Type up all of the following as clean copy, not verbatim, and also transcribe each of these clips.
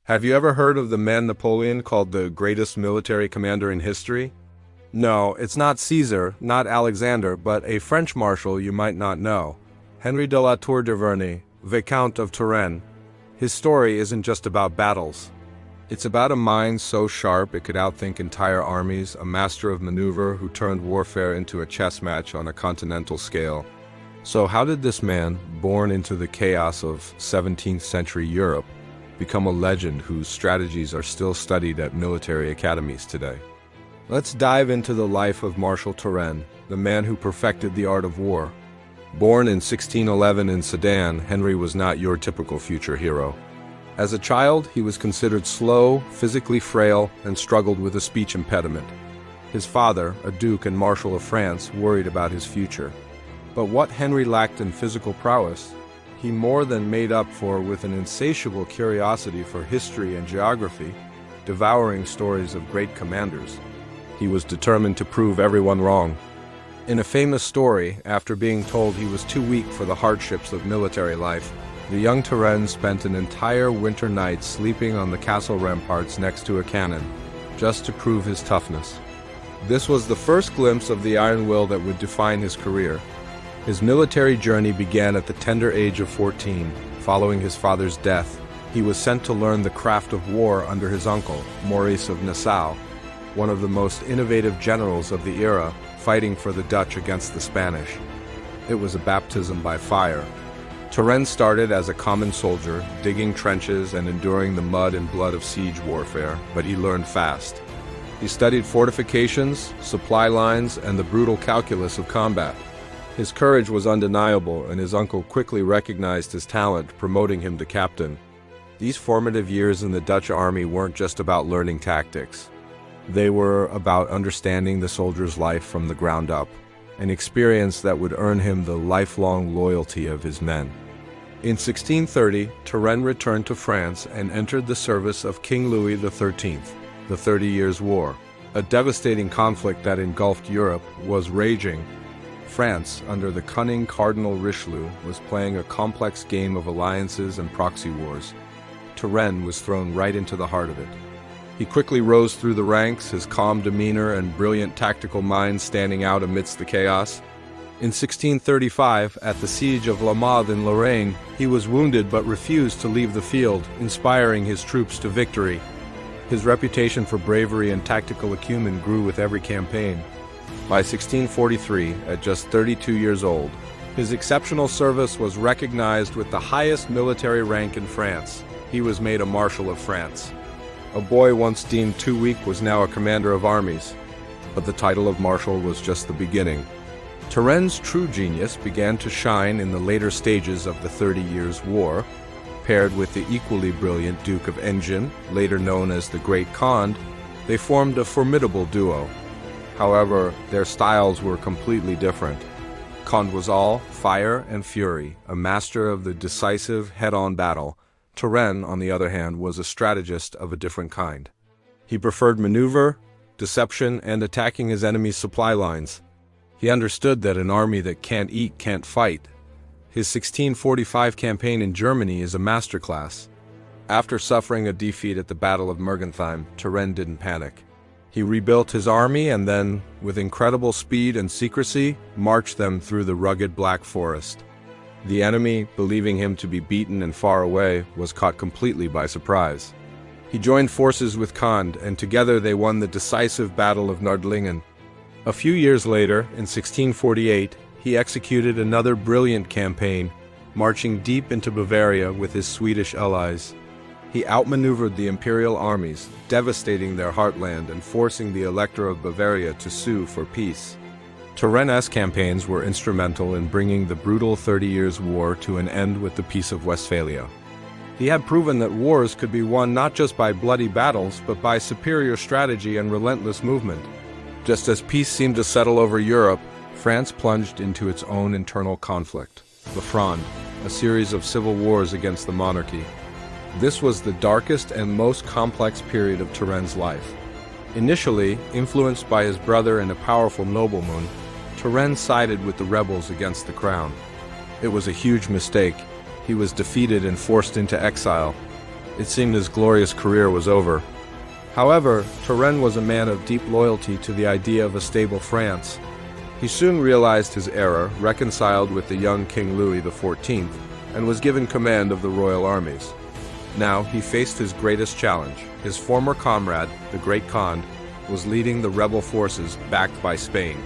Have you ever heard of the man Napoleon, called the greatest military commander in history? No, it's not Caesar, not Alexander, but a French marshal you might not know. Henri de la Tour d'Auvergne, Viscount of Turenne. His story isn't just about battles. It's about a mind so sharp it could outthink entire armies, a master of maneuver who turned warfare into a chess match on a continental scale. So how did this man, born into the chaos of 17th century Europe, become a legend whose strategies are still studied at military academies today? Let's dive into the life of Marshal Turenne, the man who perfected the art of war. Born in 1611 in Sedan, Henri was not your typical future hero. As a child, he was considered slow, physically frail, and struggled with a speech impediment. His father, a duke and marshal of France, worried about his future. But what Henri lacked in physical prowess, he more than made up for with an insatiable curiosity for history and geography, devouring stories of great commanders. He was determined to prove everyone wrong. In a famous story, after being told he was too weak for the hardships of military life, the young Turenne spent an entire winter night sleeping on the castle ramparts next to a cannon, just to prove his toughness. This was the first glimpse of the iron will that would define his career. His military journey began at the tender age of 14. Following his father's death, he was sent to learn the craft of war under his uncle, Maurice of Nassau, one of the most innovative generals of the era, fighting for the Dutch against the Spanish. It was a baptism by fire. Turenne started as a common soldier, digging trenches and enduring the mud and blood of siege warfare, but he learned fast. He studied fortifications, supply lines, and the brutal calculus of combat. His courage was undeniable, and his uncle quickly recognized his talent, promoting him to captain. These formative years in the Dutch army weren't just about learning tactics. They were about understanding the soldier's life from the ground up, an experience that would earn him the lifelong loyalty of his men. In 1630, Turenne returned to France and entered the service of King Louis XIII, the 30 Years' War. A devastating conflict that engulfed Europe was raging. France, under the cunning Cardinal Richelieu, was playing a complex game of alliances and proxy wars. Turenne was thrown right into the heart of it. He quickly rose through the ranks, his calm demeanor and brilliant tactical mind standing out amidst the chaos. In 1635, at the siege of La Mothe in Lorraine, he was wounded but refused to leave the field, inspiring his troops to victory. His reputation for bravery and tactical acumen grew with every campaign. By 1643, at just 32 years old, his exceptional service was recognized with the highest military rank in France. He was made a Marshal of France. A boy once deemed too weak was now a commander of armies. But the title of Marshal was just the beginning. Turenne's true genius began to shine in the later stages of the 30 Years' War. Paired with the equally brilliant Duke of Enghien, later known as the Great Conde, they formed a formidable duo. However, their styles were completely different. Conde was all fire and fury, a master of the decisive, head-on battle. Turenne, on the other hand, was a strategist of a different kind. He preferred maneuver, deception, and attacking his enemy's supply lines. He understood that an army that can't eat can't fight. His 1645 campaign in Germany is a masterclass. After suffering a defeat at the Battle of Mergentheim, Turenne didn't panic. He rebuilt his army and then, with incredible speed and secrecy, marched them through the rugged Black Forest. The enemy, believing him to be beaten and far away, was caught completely by surprise. He joined forces with Conde, and together they won the decisive Battle of Nördlingen. A few years later, in 1648, he executed another brilliant campaign, marching deep into Bavaria with his Swedish allies. He outmaneuvered the imperial armies, devastating their heartland and forcing the Elector of Bavaria to sue for peace. Turenne's campaigns were instrumental in bringing the brutal 30 Years' War to an end with the Peace of Westphalia. He had proven that wars could be won not just by bloody battles, but by superior strategy and relentless movement. Just as peace seemed to settle over Europe, France plunged into its own internal conflict, the Fronde, a series of civil wars against the monarchy. This was the darkest and most complex period of Turenne's life. Initially, influenced by his brother and a powerful nobleman, Turenne sided with the rebels against the crown. It was a huge mistake. He was defeated and forced into exile. It seemed his glorious career was over. However, Turenne was a man of deep loyalty to the idea of a stable France. He soon realized his error, reconciled with the young King Louis XIV, and was given command of the royal armies. Now he faced his greatest challenge. His former comrade, the Great Khan, was leading the rebel forces backed by Spain.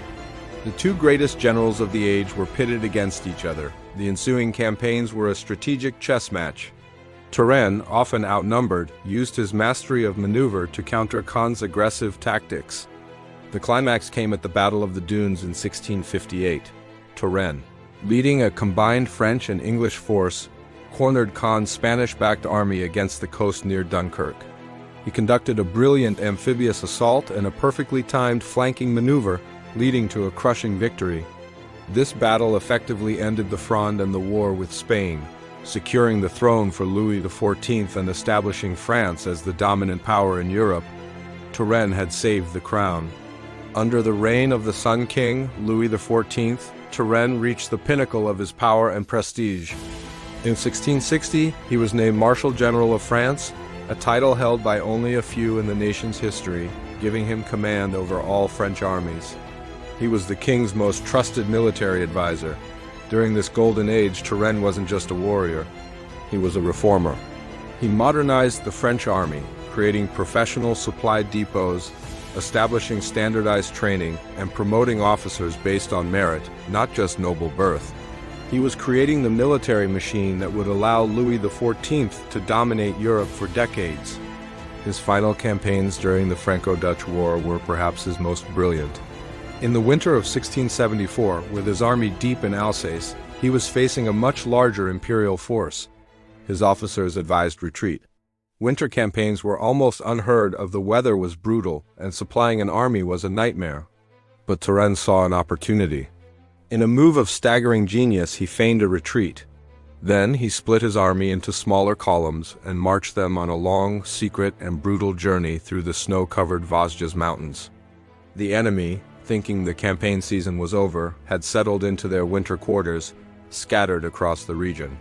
The two greatest generals of the age were pitted against each other. The ensuing campaigns were a strategic chess match. Turenne, often outnumbered, used his mastery of maneuver to counter Khan's aggressive tactics. The climax came at the Battle of the Dunes in 1658. Turenne, leading a combined French and English force, cornered Khan's Spanish-backed army against the coast near Dunkirk. He conducted a brilliant amphibious assault and a perfectly timed flanking maneuver, leading to a crushing victory. This battle effectively ended the Fronde and the war with Spain, securing the throne for Louis XIV and establishing France as the dominant power in Europe. Turenne had saved the crown. Under the reign of the Sun King, Louis XIV, Turenne reached the pinnacle of his power and prestige. In 1660, he was named Marshal General of France, a title held by only a few in the nation's history, giving him command over all French armies. He was the king's most trusted military advisor. During this golden age, Turenne wasn't just a warrior, he was a reformer. He modernized the French army, creating professional supply depots, establishing standardized training, and promoting officers based on merit, not just noble birth. He was creating the military machine that would allow Louis XIV to dominate Europe for decades. His final campaigns during the Franco-Dutch War were perhaps his most brilliant. In the winter of 1674, with his army deep in Alsace, he was facing a much larger imperial force. His officers advised retreat. Winter campaigns were almost unheard of, the weather was brutal, and supplying an army was a nightmare. But Turenne saw an opportunity. In a move of staggering genius, he feigned a retreat. Then he split his army into smaller columns and marched them on a long, secret, and brutal journey through the snow-covered Vosges Mountains. The enemy, thinking the campaign season was over, had settled into their winter quarters, scattered across the region.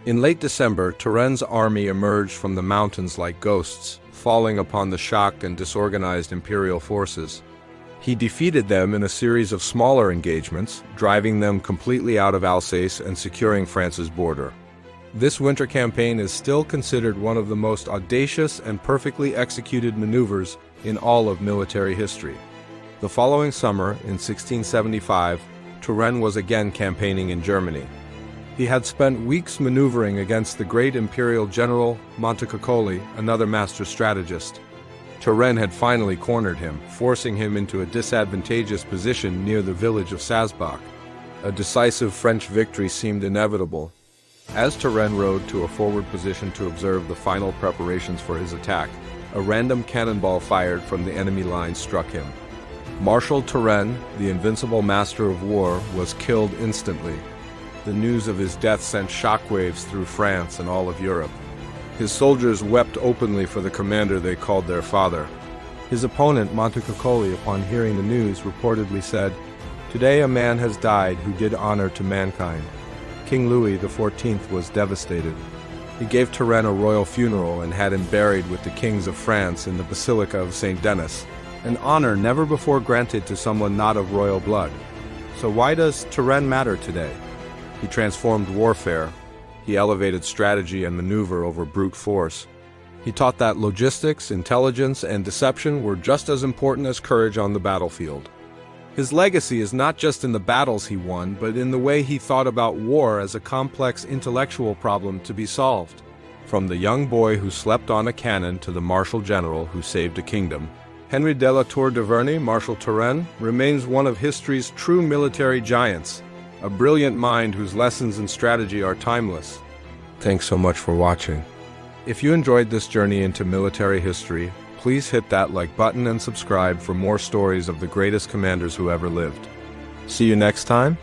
In late December, Turenne's army emerged from the mountains like ghosts, falling upon the shocked and disorganized imperial forces. He defeated them in a series of smaller engagements, driving them completely out of Alsace and securing France's border. This winter campaign is still considered one of the most audacious and perfectly executed maneuvers in all of military history. The following summer, in 1675, Turenne was again campaigning in Germany. He had spent weeks maneuvering against the great imperial general Montecuccoli, another master strategist. Turenne had finally cornered him, forcing him into a disadvantageous position near the village of Salzbach. A decisive French victory seemed inevitable. As Turenne rode to a forward position to observe the final preparations for his attack, a random cannonball fired from the enemy line struck him. Marshal Turenne, the invincible master of war, was killed instantly. The news of his death sent shockwaves through France and all of Europe. His soldiers wept openly for the commander they called their father. His opponent, Montecuccoli, upon hearing the news, reportedly said, "Today a man has died who did honor to mankind." King Louis XIV was devastated. He gave Turenne a royal funeral and had him buried with the kings of France in the Basilica of St. Denis, an honor never before granted to someone not of royal blood. So why does Turenne matter today? He transformed warfare. He elevated strategy and maneuver over brute force. He taught that logistics, intelligence, and deception were just as important as courage on the battlefield. His legacy is not just in the battles he won, but in the way he thought about war as a complex intellectual problem to be solved. From the young boy who slept on a cannon to the martial general who saved a kingdom, Henri de la Tour d'Auvergne, Marshal Turenne, remains one of history's true military giants, a brilliant mind whose lessons and strategy are timeless. Thanks so much for watching. If you enjoyed this journey into military history, please hit that like button and subscribe for more stories of the greatest commanders who ever lived. See you next time.